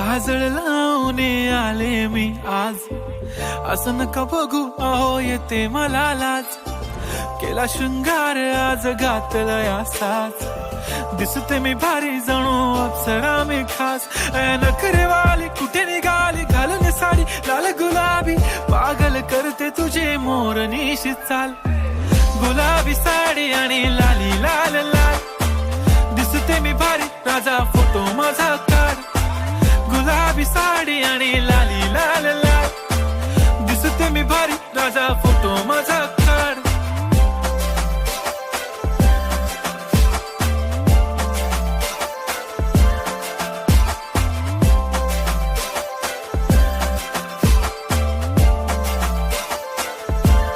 काजळ लावून आले मी आज, असं नका बघू अहो येते मला लाज. केला शृंगार आज घातलाय असाच, दिसते मी भारी जणू अप्सरा मी खास. नखरेवाली कुठे निघाली घालून साडी लाल गुलाबी, पागल करते तुझे मोरनीशी चाल. गुलाबी साडी आणि लाली लाल लाल, दिसते मी भारी राजा फोटो माझा काढ. गुलाबी साडी आणि लाली लाल लाल, दिसते मी भारी राजा फोटो माझा.